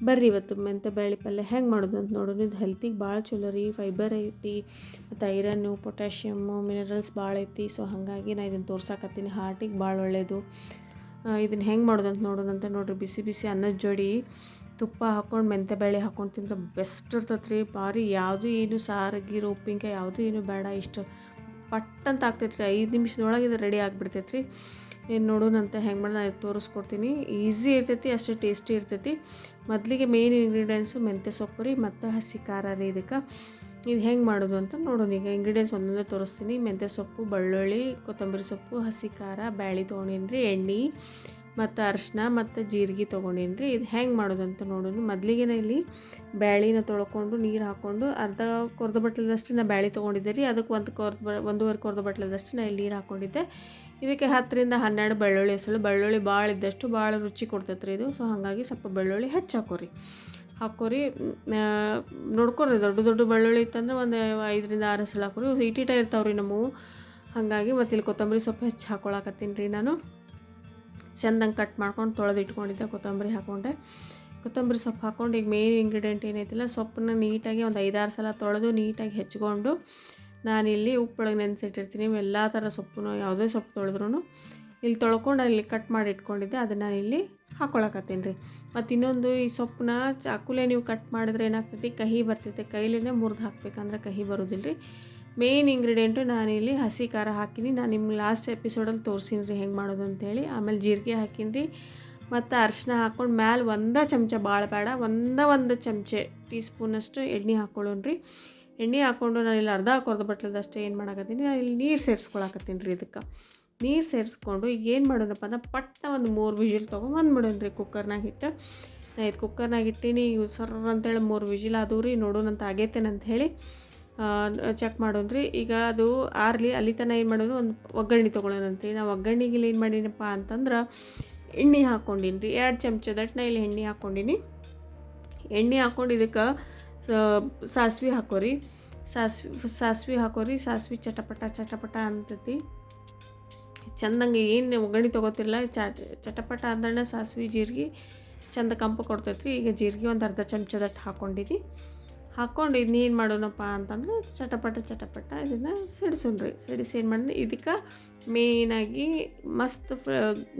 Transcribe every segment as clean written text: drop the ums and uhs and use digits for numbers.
ಬರ್ರಿ ಇವತ್ತು ಮೆಂತ್ಯ ಬ್ಯಾಳೆ ಪಲ್ಯ ಹೆಂಗೆ ಮಾಡೋದು ಅಂತ ನೋಡೋಣ. ಇದು ಹೆಲ್ತಿಗೆ ಭಾಳ ಚಲೋ ರೀ, ಫೈಬರ್ ಐತಿ, ಮತ್ತು ಐರನ್ನು, ಪೊಟ್ಯಾಷಿಯಮ್ಮು, ಮಿನರಲ್ಸ್ ಭಾಳ ಐತಿ. ಸೊ ಹಾಗಾಗಿ ನಾನು ಇದನ್ನು ತೋರ್ಸಾಕತ್ತೀನಿ, ಹಾರ್ಟಿಗೆ ಭಾಳ ಒಳ್ಳೆಯದು. ಇದನ್ನು ಹೆಂಗೆ ಮಾಡೋದು ಅಂತ ನೋಡೋಣಂತ ನೋಡಿರಿ. ಬಿಸಿ ಬಿಸಿ ಅನ್ನದ ಜೋಡಿ ತುಪ್ಪ ಹಾಕ್ಕೊಂಡು ಮೆಂತ್ಯ ಬ್ಯಾಳೆ ಹಾಕ್ಕೊಂಡು ತಿಂದ್ರೆ ಬೆಸ್ಟ್ ಇರ್ತೈತೆ ರೀ. ಭಾರಿ ಯಾವುದೂ ಏನು ಸಾರು ಗೀರು ಉಪ್ಪಿನಕಾಯಿ ಯಾವುದೂ ಏನು ಬೇಡ, ಇಷ್ಟು ಪಟ್ ಅಂತ ಆಗ್ತೈತೆ ರೀ. 5 ನಿಮಿಷದೊಳಗೆ ಇದು ರೆಡಿ ಆಗಿಬಿಡ್ತೈತೆ ರೀ. ಏನು ನೋಡೋಣಂತ ಹೆಂಗೆ ಮಾಡಿ ನಾನು ತೋರಿಸ್ಕೊಡ್ತೀನಿ. ಈಸಿ ಇರ್ತೈತಿ, ಅಷ್ಟೇ ಟೇಸ್ಟಿ ಇರ್ತೈತಿ. ಮೊದಲಿಗೆ ಮೇನ್ ಇಂಗ್ರೀಡಿಯೆಂಟ್ಸು ಮೆಂತ್ಯ ಸೊಪ್ಪು ರೀ ಮತ್ತು ಹಸಿ ಖಾರ ರೀ. ಇದಕ್ಕೆ ಇದು ಹೆಂಗೆ ಮಾಡೋದು ಅಂತ ನೋಡೋಣ. ಈಗ ಇಂಗ್ರೀಡಿಯೆಂಟ್ಸ್ ಒಂದೊಂದೇ ತೋರಿಸ್ತೀನಿ. ಮೆಂತ್ಯ ಸೊಪ್ಪು, ಬೆಳ್ಳುಳ್ಳಿ, ಕೊತ್ತಂಬರಿ ಸೊಪ್ಪು, ಹಸಿ ಖಾರ, ಬ್ಯಾಳೆ ತೊಗೊಂಡೀನಿ ರೀ, ಎಣ್ಣೆ ಮತ್ತು ಅರಿಶಿನ ಮತ್ತು ಜೀರಿಗೆ ತೊಗೊಂಡೀನಿ ರೀ. ಇದು ಹೆಂಗೆ ಮಾಡೋದು ಅಂತ ನೋಡೋಣ. ಮೊದಲಿಗೆ ಇಲ್ಲಿ ಬ್ಯಾಳಿನ ತೊಳ್ಕೊಂಡು ನೀರು ಹಾಕ್ಕೊಂಡು ಅರ್ಧ ಕೊರ್ದ ಬಟ್ಲದಷ್ಟು ನಾನು ಬ್ಯಾಳೆ ತೊಗೊಂಡಿದ್ದೆ ರೀ. ಅದಕ್ಕೆ ಒಂದೂವರೆ ಕೊರ್ದ ಬಟ್ಲದಷ್ಟು ನಾನು ಇಲ್ಲಿ ನೀರು ಹಾಕ್ಕೊಂಡಿದ್ದೆ. ಇದಕ್ಕೆ 10ರಿಂದ 12 ಬೆಳ್ಳುಳ್ಳಿ ಹೆಸಳು. ಬೆಳ್ಳುಳ್ಳಿ ಭಾಳ ಇದ್ದಷ್ಟು ಭಾಳ ರುಚಿ ಕೊಡ್ತೈತೆ ರೀ ಇದು. ಸೊ ಹಾಗಾಗಿ ಸ್ವಲ್ಪ ಬೆಳ್ಳುಳ್ಳಿ ಹೆಚ್ಚು ಹಾಕೋರಿ. ನೋಡ್ಕೊರಿ, ದೊಡ್ಡ ದೊಡ್ಡ ಬೆಳ್ಳುಳ್ಳಿ ಇತ್ತಂದ್ರೆ ಒಂದು 5ರಿಂದ 6 ಹೆಸಳು ಹಾಕೋರಿ. ಈಟೀಟ ಇರ್ತಾವೆ ರೀ ನಮ್ಮವು. ಹಾಗಾಗಿ ಮತ್ತು ಇಲ್ಲಿ ಕೊತ್ತಂಬರಿ ಸೊಪ್ಪು ಹೆಚ್ಚು ಹಾಕೊಳಕತ್ತೀನಿ ರೀ. ನಾನು ಚೆಂದಂಗೆ ಕಟ್ ಮಾಡ್ಕೊಂಡು ತೊಳೆದು ಇಟ್ಕೊಂಡಿದ್ದೆ. ಕೊತ್ತಂಬರಿ ಹಾಕ್ಕೊಂಡೆ. ಕೊತ್ತಂಬರಿ ಸೊಪ್ಪು ಹಾಕ್ಕೊಂಡು ಈಗ ಮೇನ್ ಇಂಗ್ರೀಡಿಯೆಂಟ್ ಏನೈತಿಲ್ಲ, ಸೊಪ್ಪನ್ನ ನೀಟಾಗಿ ಒಂದು 5-6 ಸಲ ತೊಳೆದು ನೀಟಾಗಿ ಹೆಚ್ಕೊಂಡು ನಾನಿಲ್ಲಿ ಉಪ್ಪೊಳಗೆ ನೆನೆಸಿಟ್ಟಿರ್ತೀನಿ. ಎಲ್ಲ ಥರ ಸೊಪ್ಪು, ಯಾವುದೇ ಸೊಪ್ಪು ತೊಳೆದ್ರೂ ಇಲ್ಲಿ ತೊಳ್ಕೊಂಡು ಅಲ್ಲಿ ಕಟ್ ಮಾಡಿ ಇಟ್ಕೊಂಡಿದ್ದೆ, ಅದನ್ನು ಇಲ್ಲಿ ಹಾಕ್ಕೊಳಕತ್ತೀನಿ ರೀ. ಮತ್ತು ಇನ್ನೊಂದು, ಈ ಸೊಪ್ಪನ್ನ ಚಾಕುಲೇ ನೀವು ಕಟ್ ಮಾಡಿದ್ರೆ ಏನಾಗ್ತೈತಿ, ಕಹಿ ಬರ್ತೈತೆ. ಕೈಲೇ ಮುರಿದು ಹಾಕ್ಬೇಕಂದ್ರೆ ಕಹಿ ಬರೋದಿಲ್ಲ ರೀ. ಮೇನ್ ಇಂಗ್ರೀಡಿಯೆಂಟು ನಾನಿಲ್ಲಿ ಹಸಿ ಖಾರ ಹಾಕಿನಿ. ನಾನು ನಿಮ್ಗೆ ಲಾಸ್ಟ್ ಎಪಿಸೋಡಲ್ಲಿ ತೋರಿಸೀನಿ ರೀ ಹೆಂಗೆ ಮಾಡೋದು ಅಂತೇಳಿ. ಆಮೇಲೆ ಜೀರಿಗೆ ಹಾಕೀನಿ ರೀ ಮತ್ತು ಅರಿಶಿನ ಹಾಕ್ಕೊಂಡು ಮ್ಯಾಲೆ 1 ಚಮಚ, ಭಾಳ ಬೇಡ, 1 ಚಮಚೆ ಟೀ ಸ್ಪೂನಷ್ಟು ಎಣ್ಣೆ ಹಾಕ್ಕೊಳ್ಳೋಣ ರೀ. ಎಣ್ಣೆ ಹಾಕ್ಕೊಂಡು ನಾನು ಇಲ್ಲಿ ಅರ್ಧ ಕೊರ್ದ ಬಟ್ಲದಷ್ಟು ಏನು ಮಾಡಾಕತ್ತೀನಿ, ನಾನು ಇಲ್ಲಿ ನೀರು ಸೇರಿಸ್ಕೊಳಕತ್ತೀನಿ ರೀ. ಇದಕ್ಕೆ ನೀರು ಸೇರಿಸ್ಕೊಂಡು ಈಗ ಏನು ಮಾಡೋದಪ್ಪ ಅಂದ್ರೆ ಪಟ್ಟ ಒಂದು 3 ವಿಜಿಲ್ ತೊಗೊಂಡ್ಬಿಡೋಣ ರೀ ಕುಕ್ಕರ್ನಾಗ ಇಟ್ಟು. ನಾನು ಇದು ಕುಕ್ಕರ್ನಾಗ ಇಟ್ಟೀನಿ. ಇವು ಸರ್ರ ಅಂತೇಳಿ 3 ವಿಜಿಲ್ ಅದು ರೀ. ನೋಡೋಣಂತ ಆಗೈತೇನಂತ ಹೇಳಿ ಚೆಕ್ ಮಾಡೋಣ ರೀ. ಈಗ ಅದು ಆರ್ಲಿ ಅಲ್ಲಿ ತನಕ ಏನು ಮಾಡೋದು, ಒಂದು ಒಗ್ಗರಣೆ ತೊಗೊಳ್ಳೋಣಂತ್ರಿ. ನಾವು ಒಗ್ಗರಣೆಗೆ ಇಲ್ಲಿ ಏನು ಮಾಡೀನಪ್ಪ ಅಂತಂದ್ರೆ ಎಣ್ಣೆ ಹಾಕ್ಕೊಂಡೀನಿ ರೀ. 2 ಚಮಚದಟ್ಟು ನಾ ಇಲ್ಲಿ ಎಣ್ಣೆ ಹಾಕ್ಕೊಂಡೀನಿ. ಎಣ್ಣೆ ಹಾಕ್ಕೊಂಡು ಇದಕ್ಕೆ ಸಾಸ್ವೆ ಹಾಕೋರಿ. ಸಾಸ್ವೆ ಹಾಕೋರಿ. ಸಾಸ್ವೆ ಚಟಪಟ ಅಂತೈತಿ. ಚೆಂದಂಗೆ ಏನು ಒಗ್ಗರಣೆ ತೊಗೋತಿರಲ್ಲ, ಚಟಪಟ ಅಂದ್ರೆ ಸಾಸ್ವೆ ಜೀರಿಗೆ ಚೆಂದ ಕಂಪು ಕೊಡ್ತೈತೆ ರೀ. ಈಗ ಜೀರಿಗೆ ಒಂದು ಅರ್ಧ ಚಮಚದಟ್ಟು ಹಾಕ್ಕೊಂಡಿದ್ದಿ. ಹಾಕ್ಕೊಂಡು ಇದನ್ನೇನು ಮಾಡೋಣಪ್ಪ ಅಂತಂದ್ರೆ ಚಟಪಟ ಇದನ್ನು ಸಿಡಿಸೋಣ್ರಿ. ಸಿಡಿಸಿ ಏನು ಮಾಡಿ ಇದಕ್ಕೆ ಮೇಯ್ನಾಗಿ ಮಸ್ತ್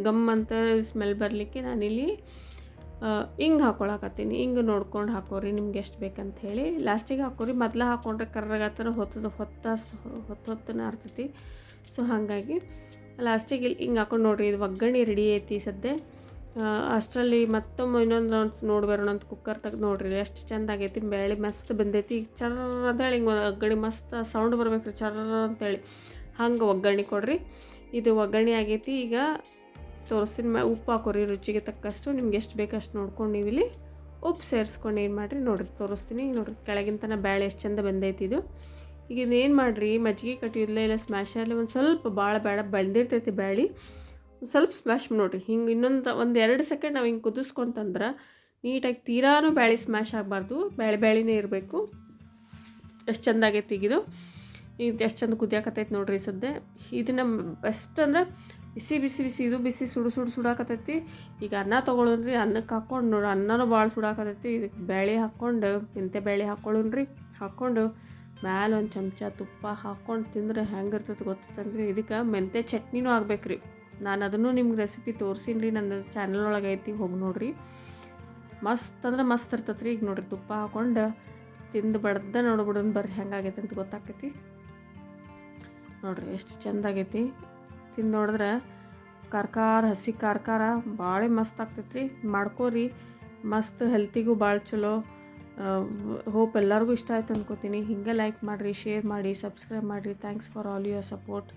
ಗಮ್ ಅಂತ ಸ್ಮೆಲ್ ಬರಲಿಕ್ಕೆ ನಾನಿಲ್ಲಿ ಹಿಂಗೆ ಹಾಕ್ಕೊಳಕತ್ತೀನಿ. ಹಿಂಗೆ ನೋಡ್ಕೊಂಡು ಹಾಕೋರಿ, ನಿಮ್ಗೆ ಎಷ್ಟು ಬೇಕಂತ ಹೇಳಿ. ಲಾಸ್ಟಿಗೆ ಹಾಕೋರಿ. ಮೊದಲು ಹಾಕ್ಕೊಂಡ್ರೆ ಕರ್ರಗತ್ತರ ಹೊತ್ತನ ಆರ್ತೈತಿ. ಸೊ ಹಾಗಾಗಿ ಲಾಸ್ಟಿಗೆ ಇಲ್ಲಿ ಹಿಂಗೆ ಹಾಕೊಂಡು ನೋಡಿರಿ. ಇದು ಒಗ್ಗರಣೆ ರೆಡಿ ಐತಿ ಸದ್ಯ. ಅಷ್ಟರಲ್ಲಿ ಮತ್ತೊಮ್ಮೆ ಇನ್ನೊಂದು ರೌಂಡ್ ನೋಡಿ ಬರೋಣ ಅಂತ ಕುಕ್ಕರ್ ತೆಗೆದು ನೋಡಿರಿ ಎಷ್ಟು ಚೆಂದ ಆಗೈತಿ. ಬೇಳೆ ಮಸ್ತ್ ಬಂದೈತಿ. ಚರ್ರ ಅಂತೇಳಿ ಹಿಂಗೆ ಒಗ್ಗರಣೆ ಮಸ್ತ್ ಸೌಂಡ್ ಬರ್ಬೇಕು ರೀ, ಚರ್ರ ಅಂತೇಳಿ. ಹಂಗೆ ಒಗ್ಗರಣೆ ಕೊಡ್ರಿ. ಇದು ಒಗ್ಗರಣೆ ಆಗೈತಿ. ಈಗ ತೋರಿಸ್ತೀನಿ. ಉಪ್ಪು ಹಾಕೋರಿ ರುಚಿಗೆ ತಕ್ಕಷ್ಟು. ನಿಮ್ಗೆ ಎಷ್ಟು ಬೇಕಷ್ಟು ನೋಡ್ಕೊಂಡು ನೀವು ಇಲ್ಲಿ ಉಪ್ಪು ಸೇರಿಸ್ಕೊಂಡು ಏನು ಮಾಡಿರಿ ನೋಡಿರಿ, ತೋರಿಸ್ತೀನಿ ನೋಡಿರಿ. ಕೆಳಗಿಂತನ ಬೇಳೆ ಎಷ್ಟು ಚೆಂದ ಬಂದೈತಿ ಇದು. ಈಗ ಇದೇನು ಮಾಡಿರಿ, ಮಜ್ಜಿಗೆ ಕಟ್ಟಿದ್ಲೆ ಇಲ್ಲ ಸ್ಮ್ಯಾಶಲ್ಲಿ ಒಂದು ಸ್ವಲ್ಪ ಭಾಳ ಬೇಡ ಬಂದಿರ್ತೈತಿ ಬ್ಯಾಳೆ, ಸ್ವಲ್ಪ ಸ್ಮ್ಯಾಶ್ ನೋಡಿರಿ. ಹಿಂಗೆ ಇನ್ನೊಂದು 1-2 ಸೆಕೆಂಡ್ ನಾವು ಹಿಂಗೆ ಕುದಿಸ್ಕೊಂತಂದ್ರೆ ನೀಟಾಗಿ ತೀರಾನು ಬ್ಯಾಳೆ ಸ್ಮ್ಯಾಶ್ ಆಗಬಾರ್ದು, ಬ್ಯಾಳೆನೇ ಇರಬೇಕು. ಎಷ್ಟು ಚೆಂದ ಆಗೈತಿ ಈಗಿದು. ಈಗ ಎಷ್ಟು ಚೆಂದ ಕುದಿಯಾಕತ್ತೈತಿ ನೋಡಿರಿ ಸದ್ಯ. ಇದನ್ನು ಬೆಸ್ಟ್ ಅಂದ್ರೆ ಬಿಸಿ ಇದು ಬಿಸಿ ಸುಡಾಕತ್ತೈತಿ. ಈಗ ಅನ್ನ ತೊಗೊಳೋಣ್ರಿ. ಅನ್ನಕ್ಕೆ ಹಾಕ್ಕೊಂಡು ನೋಡಿ, ಅನ್ನನೂ ಭಾಳ ಸುಡಾಕತ್ತೈತಿ. ಇದಕ್ಕೆ ಬ್ಯಾಳೆ ಹಾಕ್ಕೊಂಡು ಮೆಂತ್ಯ ಬ್ಯಾಳೆ ಹಾಕ್ಕೊಳ್ಳೋಣ್ರಿ. ಹಾಕ್ಕೊಂಡು ಮ್ಯಾಲೆ 1 ಚಮಚ ತುಪ್ಪ ಹಾಕ್ಕೊಂಡು ತಿಂದ್ರೆ ಹೆಂಗಿರ್ತೈತಿ ಗೊತ್ತಂದ್ರಿ. ಇದಕ್ಕೆ ಮೆಂತ್ಯ ಚಟ್ನಿನೂ ಆಗ್ಬೇಕು ರೀ. ನಾನು ಅದನ್ನು ನಿಮ್ಗೆ ರೆಸಿಪಿ ತೋರಿಸೀನಿ ರೀ, ನನ್ನ ಚಾನಲ್ ಒಳಗೆ ಐತಿ, ಹೋಗಿ ನೋಡಿರಿ. ಮಸ್ತ್ ಅಂದ್ರೆ ಮಸ್ತ್ ಇರ್ತೈತೆ ರೀ. ಈಗ ನೋಡಿರಿ ತುಪ್ಪ ಹಾಕ್ಕೊಂಡು ತಿಂದು ಬಡ್ದ ನೋಡ್ಬಿಡೋಣ ಬರ್ರಿ ಹೆಂಗಾಗೈತೆ ಅಂತ ಗೊತ್ತಾಕೈತಿ. ನೋಡಿರಿ ಎಷ್ಟು ಚೆಂದಾಗೈತಿ. ತಿಂದು ನೋಡಿದ್ರೆ ಹಸಿ ಖಾರ ಭಾಳ ಮಸ್ತ್ ಆಗ್ತೈತೆ ರೀ. ಮಾಡ್ಕೋರಿ, ಮಸ್ತ್ ಹೆಲ್ತಿಗೂ ಭಾಳ ಚಲೋ. ಹೋಪ್ ಎಲ್ಲರಿಗೂ ಇಷ್ಟ ಆಯ್ತು ಅನ್ಕೋತೀನಿ. ಹಿಂಗೆ ಲೈಕ್ ಮಾಡಿರಿ, ಶೇರ್ ಮಾಡಿ, ಸಬ್ಸ್ಕ್ರೈಬ್ ಮಾಡಿರಿ. Thanks for all your support.